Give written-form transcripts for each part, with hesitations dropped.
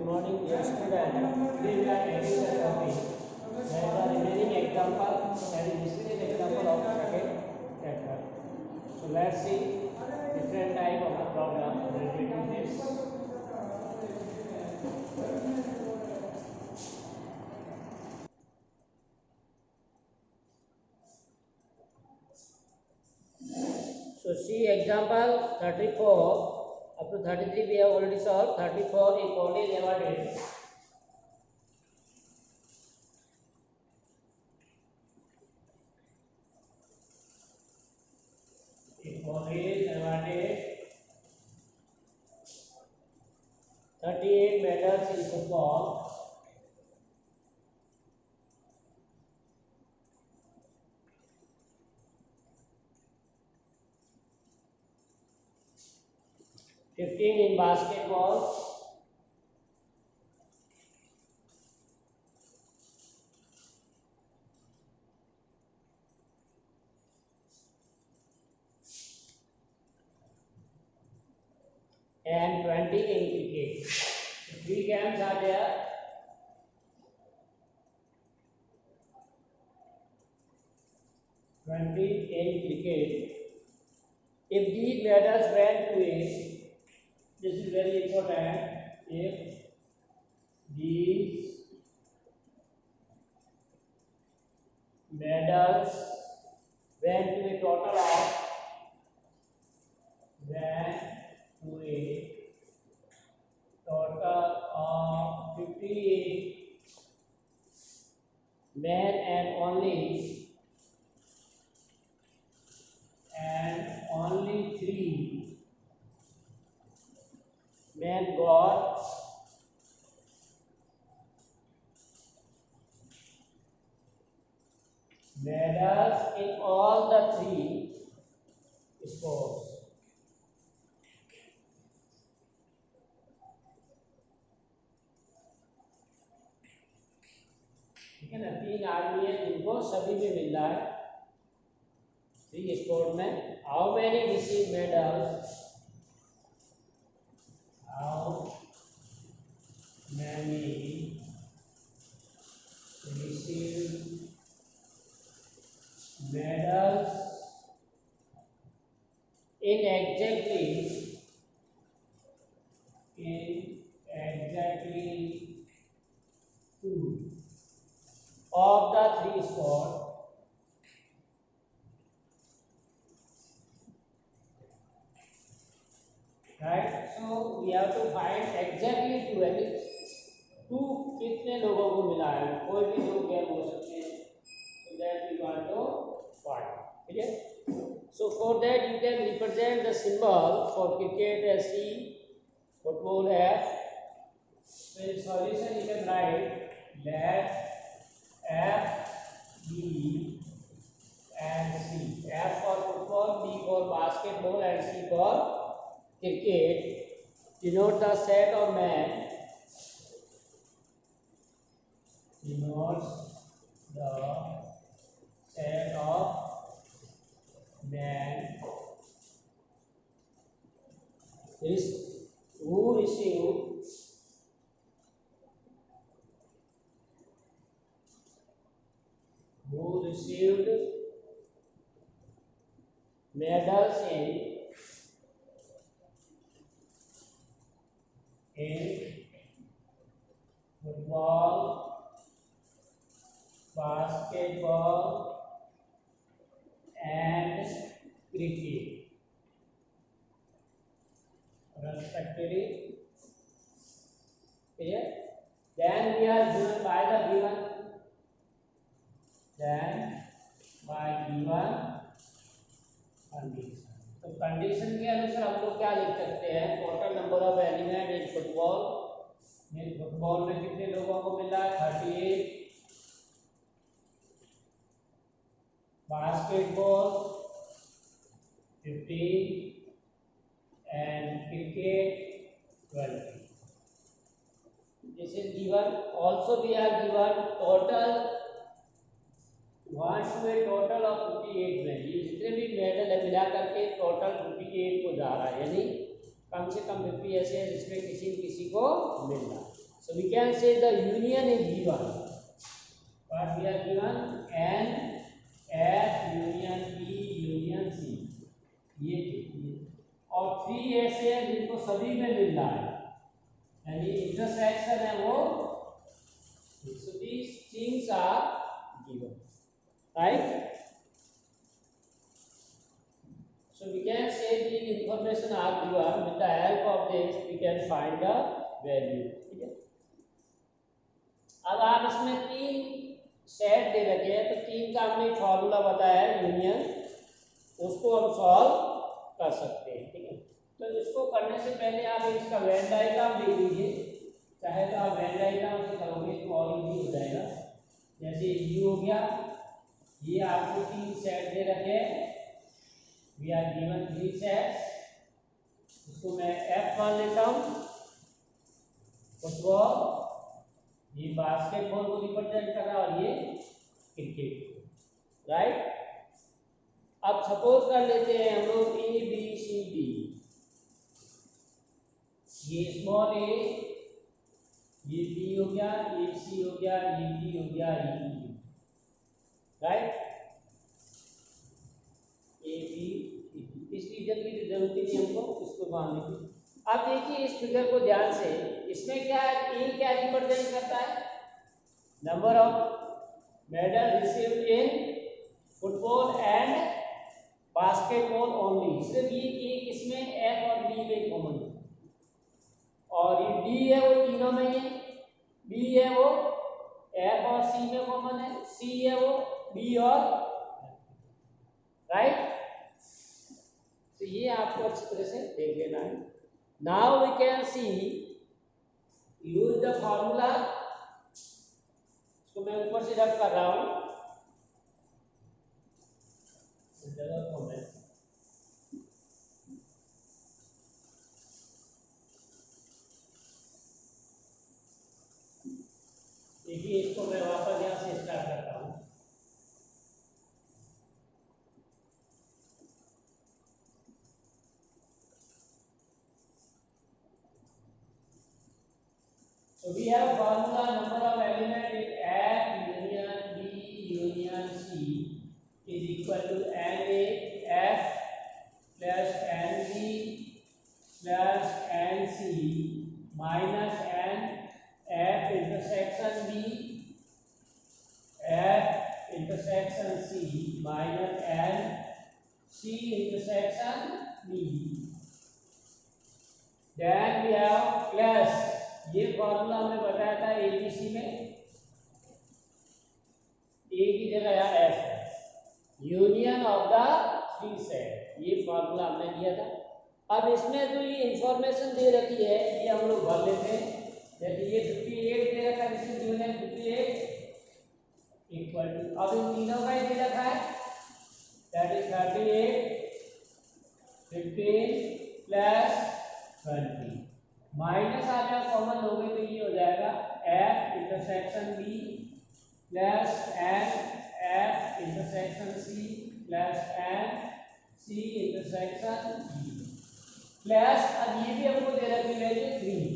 morning, dear student. Today we are taking the topic that the remaining example, that is this is an example of second chapter. So let's see different type of the problem related to this. So see example 34 up to 33 we have already solved. 34 if only divided. If only divided 38 medals in football. $15 in basketball. And 20 in cricket. So 3 games are there. In cricket. If these medals went to it, this is very important. If these medals went to a total of 58 men and only 3 men got medals in all the 3 sports. ठीक है ना, 3 आदमी है जिनको सभी में मिल रहा है 3 स्पोर्ट में. How many receive medals? How many receive medals in exactly 2 of the 3 sports. Right, so we have to find exactly 2 है. 2 कितने लोगों को मिला है? कोई भी 2 गेम हो सकते हैं. So that we want to find. Clear? So for that you can represent the symbol for cricket as C, football F. So in solution you can write that F, B and C. F for football, B for basketball and C for cricket. Denote the set of men. Denotes the set of men who received medals in football, basketball and cricket respectively. Clear? Then we are given by the given condition. तो condition के अनुसार हम लोग क्या लिख सकते हैं? Total number of element in football में कितने लोगों को मिला है? 38. Basketball 15 and cricket 20. This is given. Also we are given total wants to a total of 58 में. ये जितने भी मेडल है मिला करके टोटल 58 को जा रहा है, यानी कम से कम 50 ऐसे हैं जिसमें किसी न किसी को मिल रहा है. So we can say the union is given. What we are given? N F union P union C. ये और 3 ऐसे हैं जिनको सभी में मिल रहा है, यानी इंटरसेक्शन है वो. So these things are given, right? So we can say the information are given. With the help of this we can find the value. ठीक है. अब आप इसमें 3 सेट दे रखे हैं, तो 3 का हमने फॉर्मूला बताया है यूनियन, उसको हम सॉल्व कर सकते हैं. ठीक है. तो इसको करने से पहले आप इसका वेन डायग्राम देख लीजिए. चाहे तो आप वेन डायग्राम से करोगे तो और इजी हो जाएगा. जैसे यू हो गया, ये आपको 3 सेट दे रखे हैं. We are given 3 sets. इसको मैं एफ मान लेता हूँ. फुटबॉल, ये बास्केटबॉल को रिप्रेजेंट कर रहा है और ये क्रिकेट, राइट. अब सपोज कर लेते हैं हम लोग ए बी सी डी. ये स्मॉल ए, ये बी हो गया, ये सी हो गया, ये डी हो गया, ये ई, राइट. A B C. इस रीजन की जरूरत नहीं हमको, इसको मान लीजिए. अब देखिए इस फिगर को ध्यान से. इसमें क्या है, ए क्या रिप्रेजेंट करता है? Number of medal received in football and basketball only. सिर्फ ये एक इसमें एफ और बी में कॉमन है. और ये डी है वो तीनों में ही है. बी है वो एफ और सी में कॉमन है. सी है वो बी और, राइट. तो ये आपको अच्छी तरह से देख लेना है. Now we can see use the formula. इसको मैं ऊपर से रब कर रहा हूं. देखिए इसको मैं वापस यहाँ से स्टार्ट करता हूँ. So we have formula number of element in F union B union C is equal to NA F plus NB plus NC minus N F intersection B F intersection C minus N C intersection B. Then we have plus, ये formula हमने बताया था ABC में. ए की जगह F है. Union of the 3 set, ये formula हमने दिया था. अब इसमें जो ये इंफॉर्मेशन दे रखी है ये हम लोग भर लेते हैं. जैसे ये 58 दे रखा है, this is union 58 equal to, अब इन तीनों का ही दे रखा है, दैट इज 38 15 प्लस 20 माइनस आप यहाँ कॉमन लोगे तो ये हो जाएगा F intersection B plus N F intersection C plus N C intersection B plus, अब ये भी हमको दे रखी वैल्यू 3.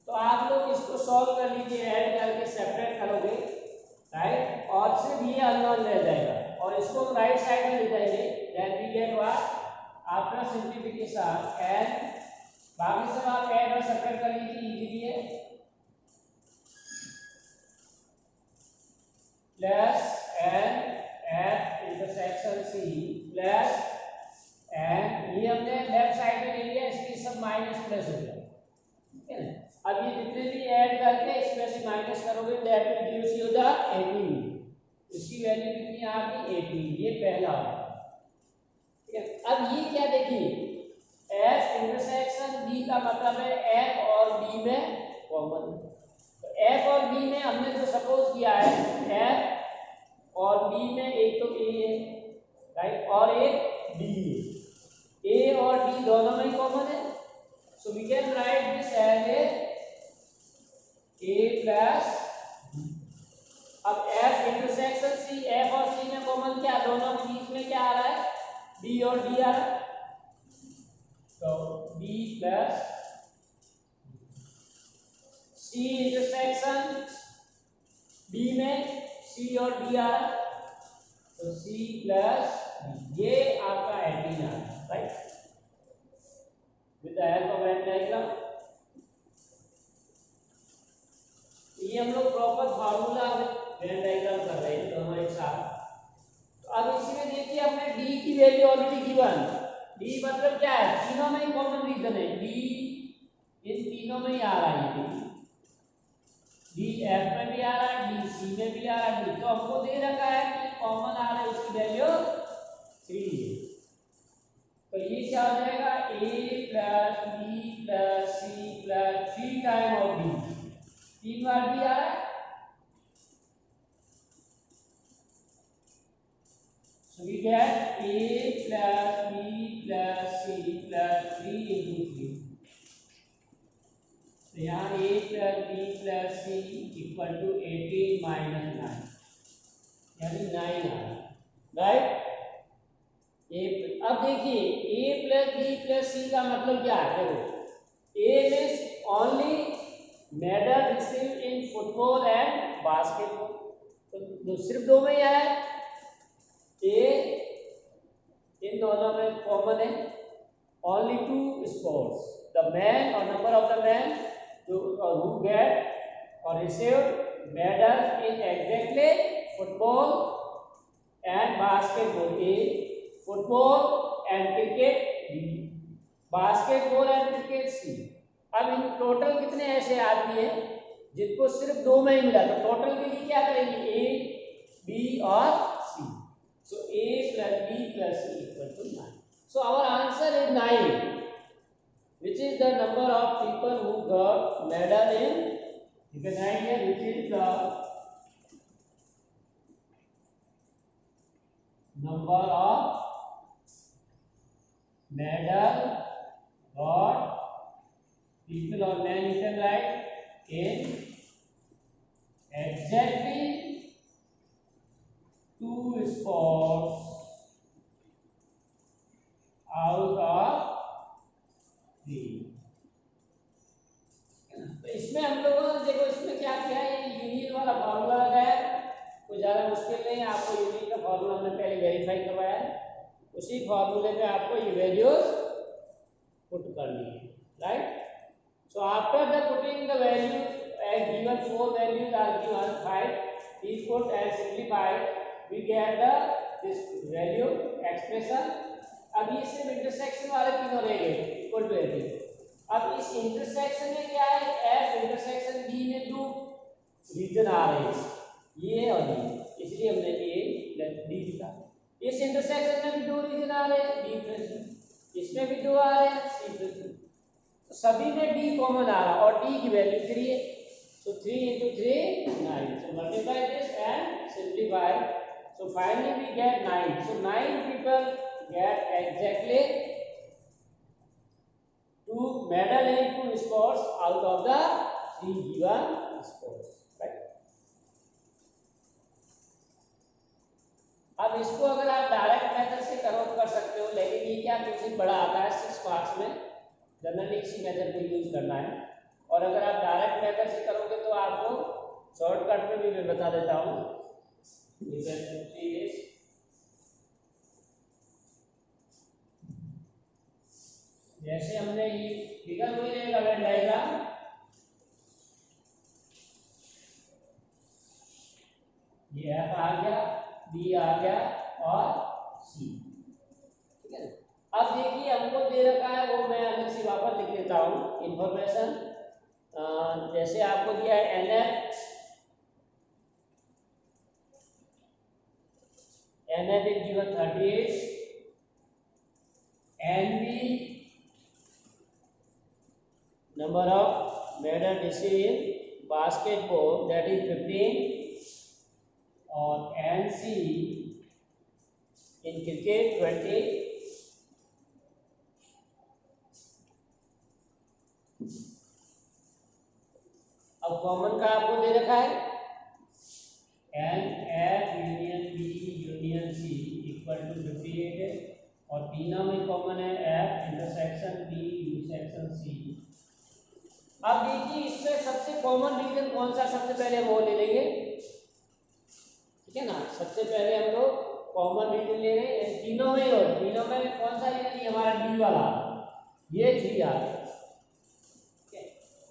तो आप लोग इसको सॉल्व कर लीजिए, ऐड करके सेपरेट करोगे, राइट. और सिर्फ ये अननोन रह जाएगा और इसको राइट साइड में ले जाएंगे. Then we get what after simplification N. बाकी सब आप ऐड और सेपरेट कर लीजिए, इजीली है. Plus N F intersection C plus N, ये हमने लेफ्ट साइड में ले लिया, इसकी सब माइनस प्लस हो गया. ठीक है ना. अब ये जितने भी ऐड करके इसमें से माइनस करोगे that will gives you the 18. इसकी वैल्यू कितनी आ गई 18. ये पहला है. अब ये क्या देखिए, F इंटरसेक्शन B का मतलब है F और B में कॉमन. तो F और B में हमने जो सपोज किया है F और B में एक तो A है, राइट, और एक B है. A और B दोनों में कॉमन है. So we can write this as A plus B. अब F इंटरसेक्शन C, F और C में कॉमन क्या, दोनों के बीच में क्या आ रहा है, B और D आ रहा है. तो B plus C intersection D में सी और डी आ रहा है, तो सी प्लस डी, ये आपका एंटीना है, right, with the help of Venn diagram. ये हम लोग प्रॉपर फार्मूला वेन डायग्राम कर रहे हैं दोनों एक साथ। तो अब इसमें देखिए हमने डी की वैल्यू ऑलरेडी गिवन, डी मतलब क्या है, तीनों में ही कॉमन रीजन है, डी इन तीनों में ही आ रहा है, डी एफ में भी आ रहा है, डी सी में भी आ रहा है, तो हमको दे रखा है कि कॉमन आ रहा है उसकी वैल्यू 3 है। तो ये क्या हो जाएगा, A plus B plus C plus 3 time of D, 3 बार डी आ रहा है, so we get a plus b plus c plus 3 into 3, तो यहाँ a plus b plus c equal to 18 minus 9, यानी 9 आ रहा है, राइट। अब देखिए a प्लस बी प्लस सी का मतलब क्या है, देखो a में only medal receive in football and basketball, तो सिर्फ दो में ही है, ए इन दोनों में कॉमन है, ओनली 2 स्पोर्ट्स, द मैन और number of the man who get or receive medals in exactly football and basketball, A football and cricket, B basketball and cricket, C। अब इन टोटल कितने ऐसे आदमी हैं जिनको सिर्फ दो में ही मिला, तो टोटल के लिए क्या करेंगे, ए बी और सी, so a plus b plus c equal to 9, so our answer is 9, which is the number of people who got medal in, you can write here which is the number of medal got people or men, you can write in exactly 2 sports out of 3। तो इसमें हम लोगों ने देखो इसमें क्या किया है, ये यूनियन वाला फॉर्मूला लगाया है, कोई ज़्यादा मुश्किल नहीं है, आपको यूनियन का फॉर्मूला हमने पहले वेरीफाई करवाया है, उसी फॉर्मूले में आपको ये वैल्यूज पुट करनी है, right. So after the putting the value as given 4 values are given 5 is put and simplified, we get the this value expression। अब ये सिर्फ इंटरसेक्शन वाले तीनों रह गए इक्वल टू 18। अब इस इंटरसेक्शन में क्या है, एफ इंटरसेक्शन बी में 2 रीजन आ रहे हैं, ये और ये, इसलिए हमने ए प्लस डी लिखा। इस इंटरसेक्शन में भी 2 रीजन आ रहे हैं, बी प्लस डी, इसमें भी 2 आ रहे हैं, सी प्लस डी, तो सभी में डी कॉमन आ रहा और डी की वैल्यू 3 है, so 3 into 3 9, so multiply this and simplify, so finally we get 9, so 9 people get exactly 2 medal in 2 sports out of the 3 given sports, right। अब इसको अगर आप डायरेक्ट मेथड से कन्वर्ट कर सकते हो, लेकिन ये क्या कुछ बड़ा आता है 6 पार्ट्स में, जनरली इसी मेथड को यूज करना है, और अगर आप डायरेक्ट मेथड से करोगे तो आपको शॉर्टकट में भी मैं बता देता हूँ, जैसे हमने ये फिगर वही रहेगा वेन डायग्राम, ये एफ आ गया, बी आ गया और सी, ठीक है। अब देखिए हमको दे रखा है, वो मैं अलग से वापस लिख देता हूँ इंफॉर्मेशन, जैसे आपको दिया है NF is given 38, NB number of medal received in basketball that is 15, और NC in cricket 20, अब कॉमन का आपको दे रखा है NF union B union C equal to 58 है, और तीनों में कॉमन है F intersection B intersection C। अब देखिए इसमें सबसे कॉमन रीजन कौन सा, सबसे पहले हम वो ले लेंगे, ठीक है ना। सबसे पहले हम लोग कॉमन रीजन ले रहे हैं तीनों में, और तीनों में कौन सा रीजन, हमारा डी वाला, ये 3 आ गया।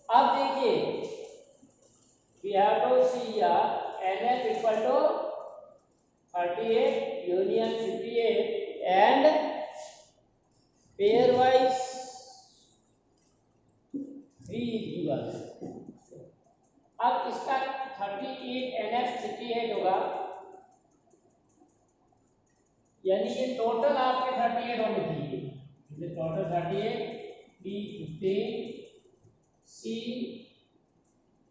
अब देखिए we have to see here NF equal to 38 union 58 and pairwise 3 is given। अब इसका 38 NF 58 होगा, यानी ये टोटल आपके 38 होने चाहिए, ये टोटल 38 B 15 C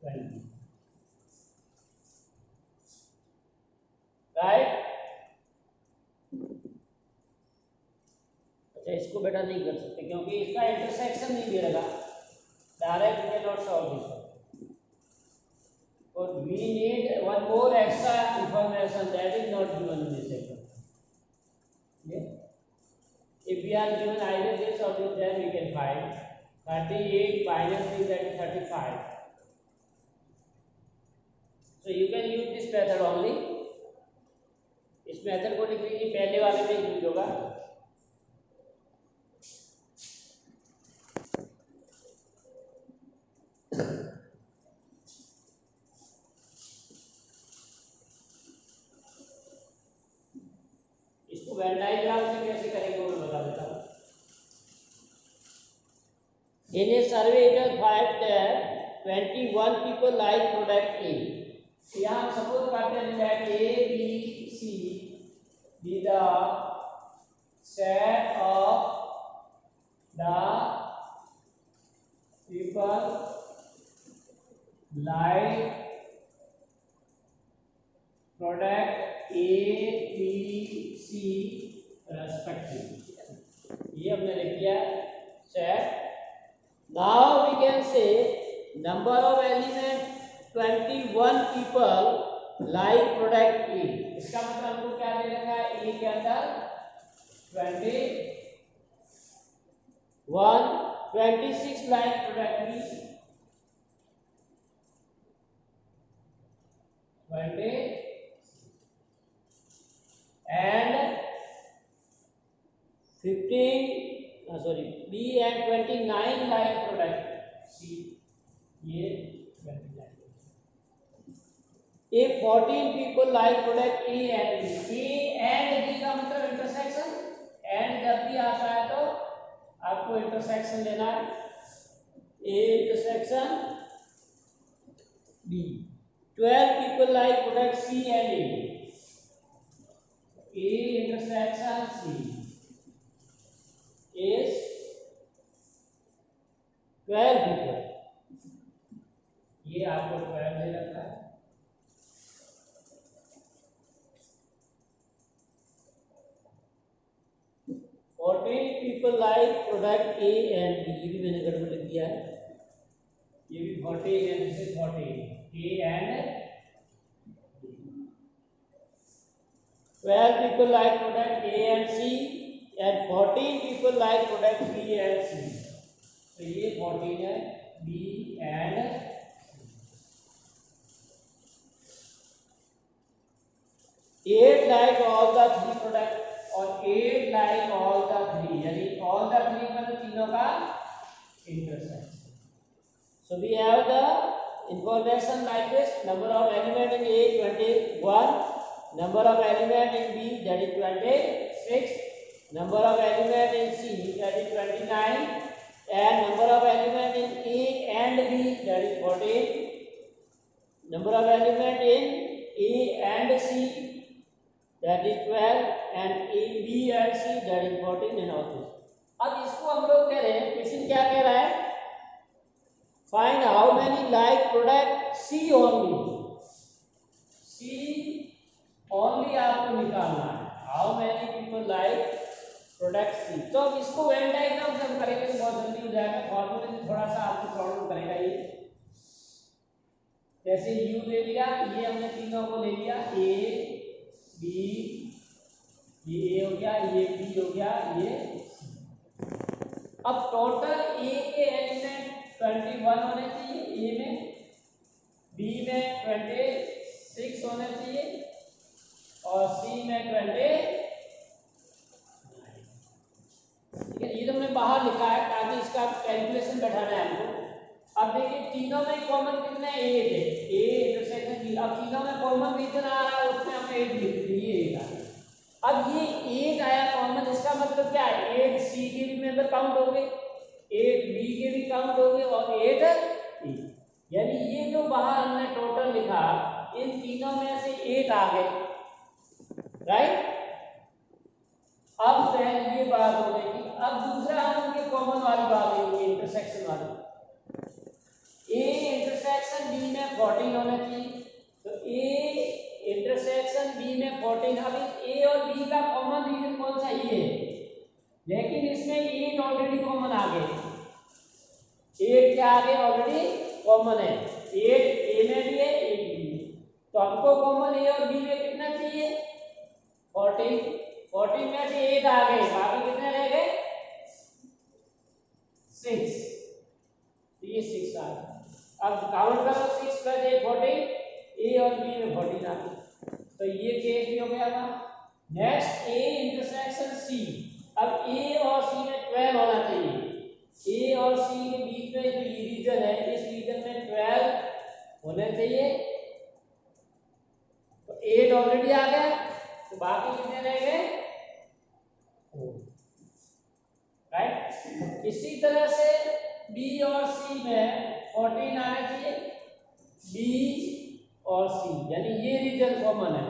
20, राइट। अच्छा इसको बेटा नहीं कर सकते क्योंकि इसका इंटरसेक्शन नहीं दे रहा, direct we can not solve this, और we need one more extra information that is not given in this section. If we are given either this or this, then we can find 38 minus 3, that is 35. So you can use this method only। इस method को लिख लीजिए, पहले वाले में use होगा। इसको Venn diagram से कैसे करेंगे वो मैं बता देता हूँ। In a survey it was found that 21 people like product A। यहाँ सपोज करते हैं that A, B, C be the set of the people like product A, B, C respectively। ये हमने लिख दिया set। Now we can say number of element 21 people like product A। इसका मतलब हमको क्या दे रखा है, A के अंदर 26 like product B, 20 and 15 B and 29 like product C, ये 29। If 14 people like product A and B, A and B का मतलब इंटरसेक्शन, एंड जब भी आता है तो आपको इंटरसेक्शन लेना है, A intersection B। 12 people like product C and A, A intersection C is 12 people, ये आपको 12 दे रखा है। people like product A and B, ये भी मैंने गड़बड़ लिख दिया है, ये भी 40 and this is 40, A and 12 people like product A and C and 14 people like product B and C। तो ये 14 है, B and C। 8 like all the 3 product और 8 like all the 3, यानी all the 3 मतलब तीनों का intersection। So we have the information like this: number of element in A 21, number of element in B that is 26, number of element in C that is 29, and number of element in A and B that is 14, number of element in A and C that is 12, and A, B and C that is 14 and all this। अब इसको हम लोग कह रहे हैं, question क्या कह रहा है, find how many like product C only। C only आपको निकालना है, how many people like product C। तो अब इसको वेन डायग्राम से हम करेंगे तो बहुत जल्दी हो जाएगा, फॉर्मूले में थोड़ा सा आपको प्रॉब्लम करेगा ये। जैसे U ले लिया, ये हमने तीनों को ले लिया, A B, ये A हो गया, ये B हो गया, ये। अब टोटल A के एलिमेंट 21 होने चाहिए ए में, बी में 26 होने चाहिए और सी में 20। ठीक है, ये तो हमने बाहर लिखा है ताकि इसका कैलकुलेशन बैठाना है हमको। अब देखिए तीनों में कॉमन कितने 8 है, ए इंटरसेक्शन बी। अब तीनों में कॉमन रीजन आ रहा है उसमें हमने 8 लिख दिए, 8 आ गया। अब ये 8 आया कॉमन, इसका मतलब क्या है 8 सी के भी मेंबर काउंट हो गए, 8 बी के भी काउंट हो गए और 8 ए। यानी ये जो बाहर हमने टोटल लिखा इन तीनों में से 8 आ गए, राइट। अब पहले ये बात हो गई। अब दूसरा हम उनके कॉमन वाली बात है, इंटरसेक्शन वाली। ए इंटरसेक्शन बी में 14 होना चाहिए, तो ए इंटरसेक्शन बी में 14। अब ए और बी का कॉमन रीजन कौन सा, ये है, लेकिन इसमें 8 ऑलरेडी कॉमन आ गए, 8 क्या आ गए ऑलरेडी कॉमन है, 8 ए में भी है 8 बी में। तो हमको कॉमन ए और बी में कितना चाहिए 14, 14 में से 8 आ गए, बाकी कितने रह गए 6, ये 6 आ गए। अब काउंट करो 6 + 8 14, ए और बी में 14 आ गए, तो ये केस भी हो गया था। Next A intersection C. अब ए और सी में 12 होना चाहिए, ए और सी के बीच में जो ये रीजन है इस रीजन में 12 होने चाहिए, तो 8 ऑलरेडी आ गया, तो बाकी कितने रह गए 4, राइट। इसी तरह से बी और सी में 14 आना चाहिए, बी और सी यानी ये रीजन कॉमन है,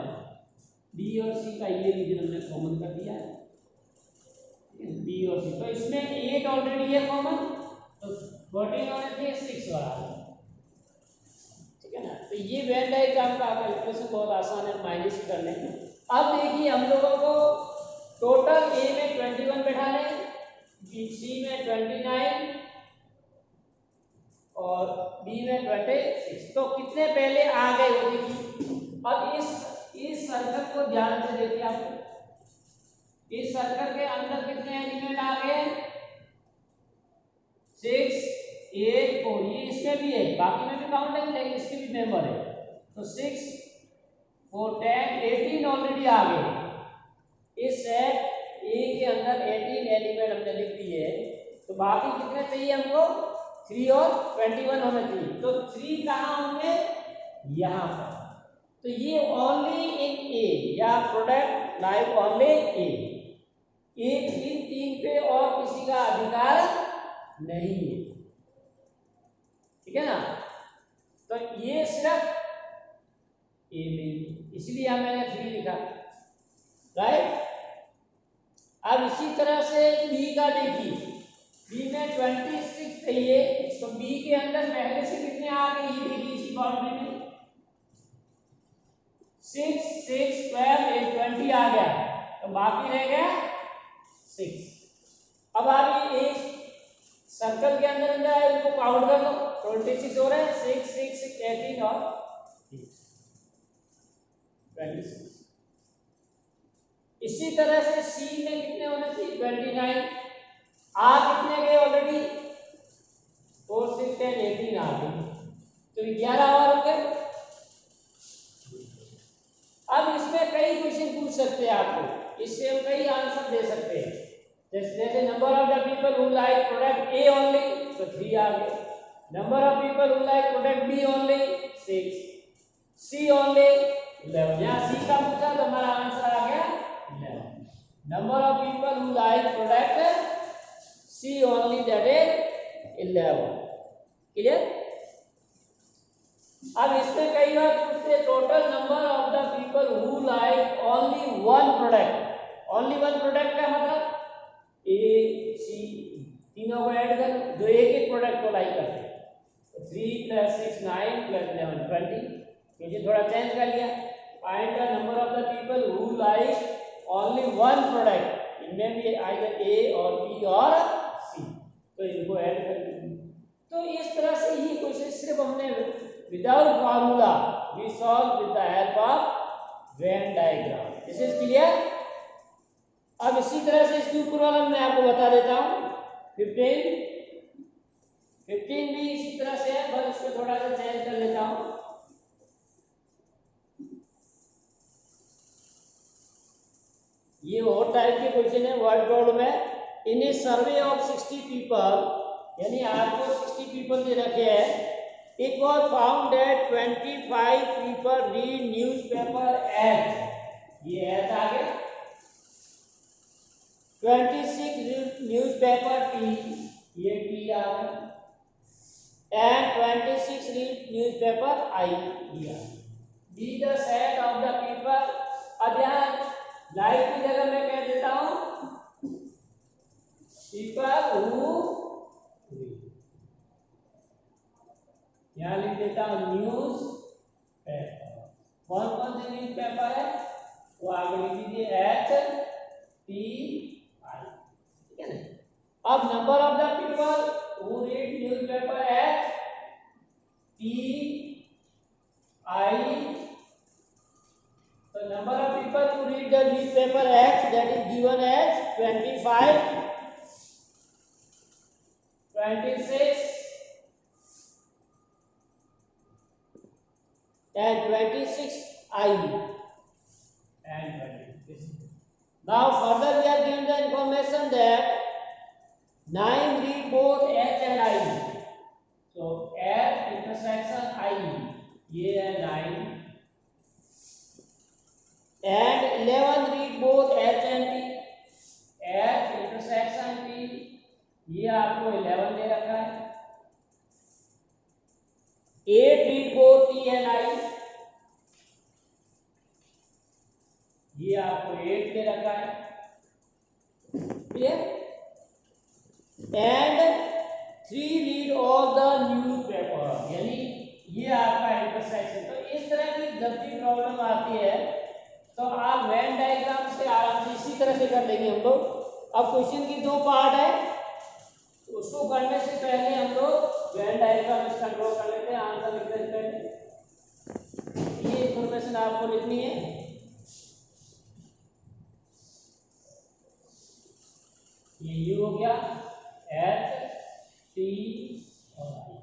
बी और सी का ये रीजन हमने कॉमन कर दिया है, बी और सी। तो इसमें 8 ऑलरेडी है कॉमन, तो 14 होने चाहिए 6 वाला, ठीक है ना। तो ये वेन डायग्राम का कैलकुलेशन बहुत आसान है माइनस करने में। अब देखिए हम लोगों को टोटल ए में 21 बैठाने, बी सी में 29 और बी में 26, तो कितने पहले आ गए वो देखिए। अब इस सर्कल को ध्यान से देखिए आप, इस सर्कल के अंदर कितने एलिमेंट आ गए 6 8 4, ये इसमें भी है, बाकी में भी काउंट है लेकिन इसके भी मेंबर है, तो 6 4 10 18 ऑलरेडी आ गए। इस सेट ए के अंदर 18 एलिमेंट हमने लिख दिए, तो बाकी कितने चाहिए हमको 3 और 21 होना चाहिए, तो 3 कहाँ होंगे यहाँ पर, तो ये ओनली इन ए या प्रोडक्ट लाइक ओनली ए, इन तीन पे और किसी का अधिकार नहीं है, ठीक है ना। तो ये सिर्फ ए में, इसलिए मैंने 3 लिखा, राइट। अब इसी तरह से बी का देखिए, बी में 26 चाहिए, तो बी के अंदर पहले से कितने आ गए ये देखिए, इसी बाउंड्री में 6 6 12 8 20 आ गया, तो बाकी रह गया 6। अब आप ये सर्कल के अंदर अंदर आए उनको काउंट कर लो, 26 हो रहे हैं, 6 6 6 18 और 26। इसी तरह से सी में कितने होने चाहिए 29, आ कितने गए ऑलरेडी 4 6 10 18 आ गए, तो 11 और हो गए। अब इसमें कई क्वेश्चन पूछ सकते हैं आपको, इससे हम कई आंसर दे सकते हैं, जैसे number of the people who like product A only, तो 3 आ गए। Number of people who like product B only 6, C only 11, यहाँ सी का पूछा तो हमारा आंसर आ गया 11। Number of people who like product C only, that is 11, clear. अब इसमें कई बार पूछते total number of the people who like only one product, only one product का मतलब ए सी तीनों को ऐड कर जो एक एक प्रोडक्ट को लाइक करते हैं, तो 3 + 6 9 + 11 20, मुझे थोड़ा चेंज कर लिया। Find the number of the people who like only one product, इनमें भी आइदर ए और बी और सी, तो इनको ऐड कर दीजिए। तो इस तरह से ही क्वेश्चन सिर्फ हमने without formula we solve with the help of Venn diagram, this is clear. अब इसी तरह से इसके ऊपर वाला मैं आपको बता देता हूं 15 15 भी इसी तरह से है, बस इसको थोड़ा सा चेंज कर लेता हूँ। ये और टाइप के क्वेश्चन है वर्ड प्रॉब्लम है। इन ए सर्वे ऑफ 60 पीपल, यानी आपको 60 पीपल दे रखे हैं। It was found that 25 people read newspaper H, ये एट आ गया। 26 न्यूज़पेपर टी, ये टी आ गया। एंड 26 रीड न्यूज़पेपर आई, दिया। Be the set of the people, अब यहाँ लाइक की जगह मैं कह देता हूं पीपल हु, यहां लिख देता हूं न्यूज पेपर। कौन कौन से न्यूज पेपर है वो आगे लिख दीजिए एच टी आई, ठीक है ना। अब number of the people who read news paper H T I, the number of people who read the newspaper X, that is given as 25, 26 and 26 I and 26. Now further we are given the information that 9 read both H and I. So H intersection I, ये है 9, and 11 read both H and T, H intersection T, ये आपको 11 दे रखा है। 8 read both T and I, ये आपको 8 दे रखा है, clear. And 3 read all the newspaper, यानी ये आपका इंटरसेक्शन। तो इस तरह की जब भी प्रॉब्लम आती है तो आप वेन डायग्राम से आराम से इसी तरह से कर लेंगे हम लोग। अब क्वेश्चन की दो पार्ट है, उसको करने से पहले हम लोग वेन डायग्राम इसका ड्रॉ कर लेते हैं आंसर लिखने से पहले। ये इंफॉर्मेशन आपको लिखनी है। ये यू हो गया, एच टी और आई,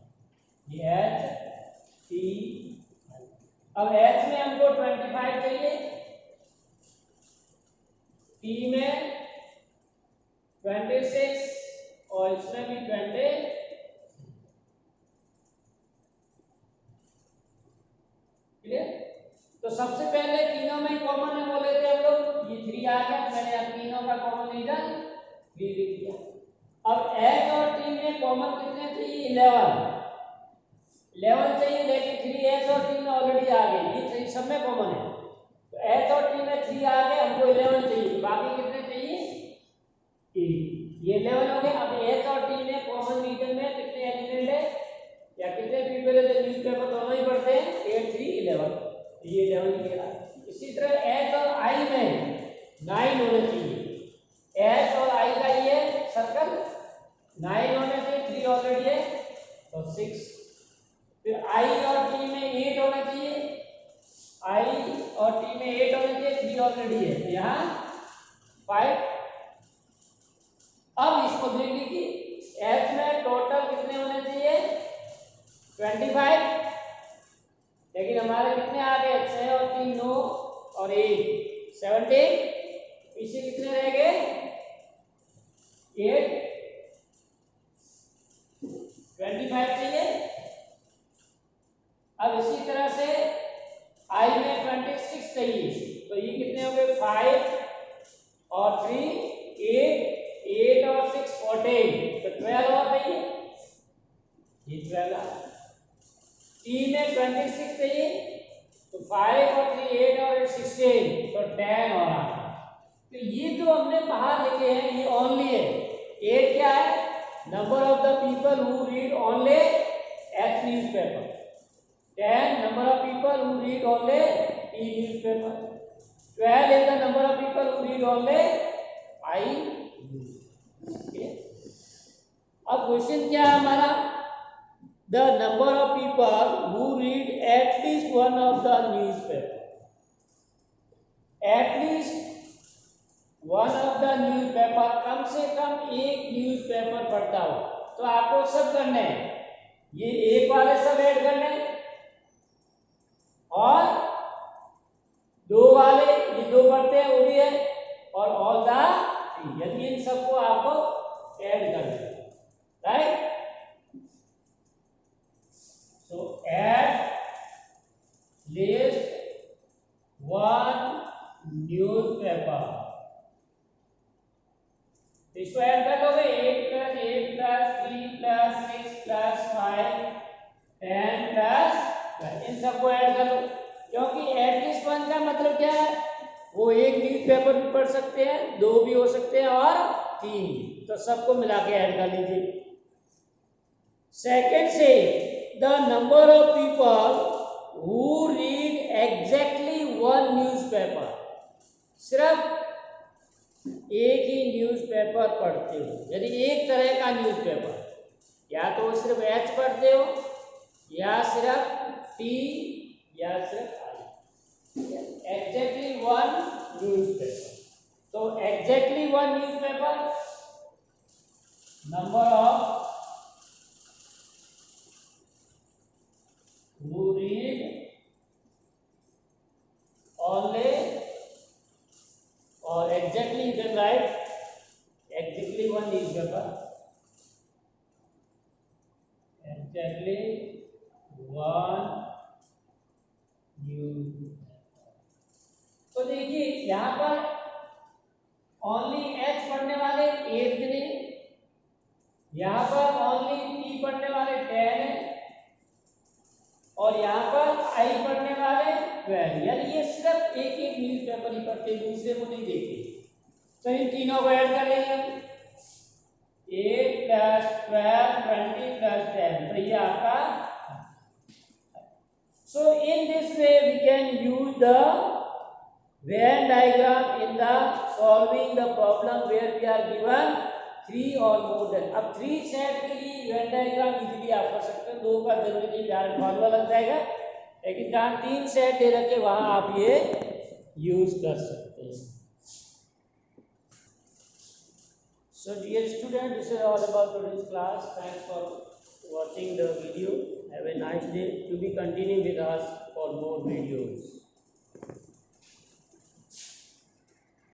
ये एच टी। अब एच में हमको 25 चाहिए, टी में 26 और इसमें भी 20, क्लियर। तो सबसे पहले तीनों में कॉमन है बोले थे हम लोग, ये 3 आ गया, मैंने अब तीनों का कॉमन रीजन 3 लिख दिया। अब एच और टी में कॉमन कितने चाहिए, 11 चाहिए, लेकिन 3 एच और टी में ऑलरेडी आ गए, ये सब में कॉमन है। तो एच और टी में 3 आ गए, हमको 11 चाहिए, बाकी कितने चाहिए 8, ये 11 हो गए। अब एच और टी में कॉमन रीजन में कितने एलिमेंट है या कितने पीपल है, जो न्यूज़पेपर दोनों ही पढ़ते हैं, 8 3 11, ये 11 लिखेगा। इसी तरह एच और आई में 9 होने चाहिए, एच और आई का ये सर्कल 9 होने चाहिए, 3 ऑलरेडी है तो 6। फिर आई और टी में 8 होना चाहिए, आई और टी में 8 होना चाहिए, 3 ऑलरेडी है, यहाँ 5। अब इसको देख लीजिए, एच में टोटल कितने होने चाहिए 25, लेकिन हमारे कितने आ गए 6 और 3 9 और 1 17, पीछे कितने रह गए 8, 25 चाहिए। अब इसी तरह से आई में 26 चाहिए, तो ये कितने हो गए 5 और 3 8, 8 और 6 14, तो 12 और चाहिए, ये 12। टी में 26 चाहिए, तो 5 और 3 8 और 16, तो 10 और आ। तो ये जो हमने बाहर लिखे हैं ये ओनली है। 8 क्या है, number of the people who read only H newspaper. 10 number of people who read only E newspaper. 12 is the number of people who read only I news. Okay. अब क्वेश्चन क्या है हमारा, the number of people who read at least one of the newspaper. At least one of the newspaper, कम से कम एक newspaper पढ़ता हो। तो तो आपको सब करने हैं, ये एक वाले सब ऐड करने हैं और दो वाले ये दो बढ़ते हैं वो भी है और ऑल द थ्री, यदि इन सबको आपको ऐड करना है, राइट। सो ऐड लिस्ट वन न्यूज़पेपर, इसको ऐड कर लोगे 8 + 8 + 3 + 6 + 5 10 + 12, इन सबको ऐड कर लो, क्योंकि एटलीस्ट वन का मतलब क्या है, वो एक न्यूज़पेपर भी पढ़ सकते हैं, दो भी हो सकते हैं और तीन, तो सबको मिला के ऐड कर लीजिए। सेकेंड से the number of people who read exactly one newspaper, सिर्फ एक ही न्यूज़पेपर पढ़ते हो, यदि एक तरह का न्यूज़पेपर, या तो सिर्फ एच पढ़ते हो या सिर्फ टी या सिर्फ आई, एग्जैक्टली वन न्यूज़पेपर। तो exactly one newspaper, number of who read only, or exactly you can write exactly one newspaper, exactly one newspaper। तो देखिए यहाँ पर ओनली एच पढ़ने वाले 8 गिने, यहाँ पर ओनली टी पढ़ने वाले 10 है और यहाँ पर आई पढ़ने वाले 12, यानी ये सिर्फ एक एक न्यूज़पेपर ही पढ़ते, दूसरे को नहीं देखते। तो इन तीनों को ऐड कर लेंगे हम, 8 + 12 20 + 10, तो ये आपका। So in this way we can use the Venn diagram in the solving the problem where we are given 3 or more than। अब 3 सेट के लिए Venn diagram इजीली आप कर सकते हो, 2 का जरूरी नहीं, डायरेक्ट फॉर्मूला लग जाएगा, लेकिन जहाँ 3 सेट दे रखे वहां आप ये यूज कर सकते हैं। So dear student, this is all about today's class. Thanks for watching the video. Have a nice day. To be continuing with us for more videos.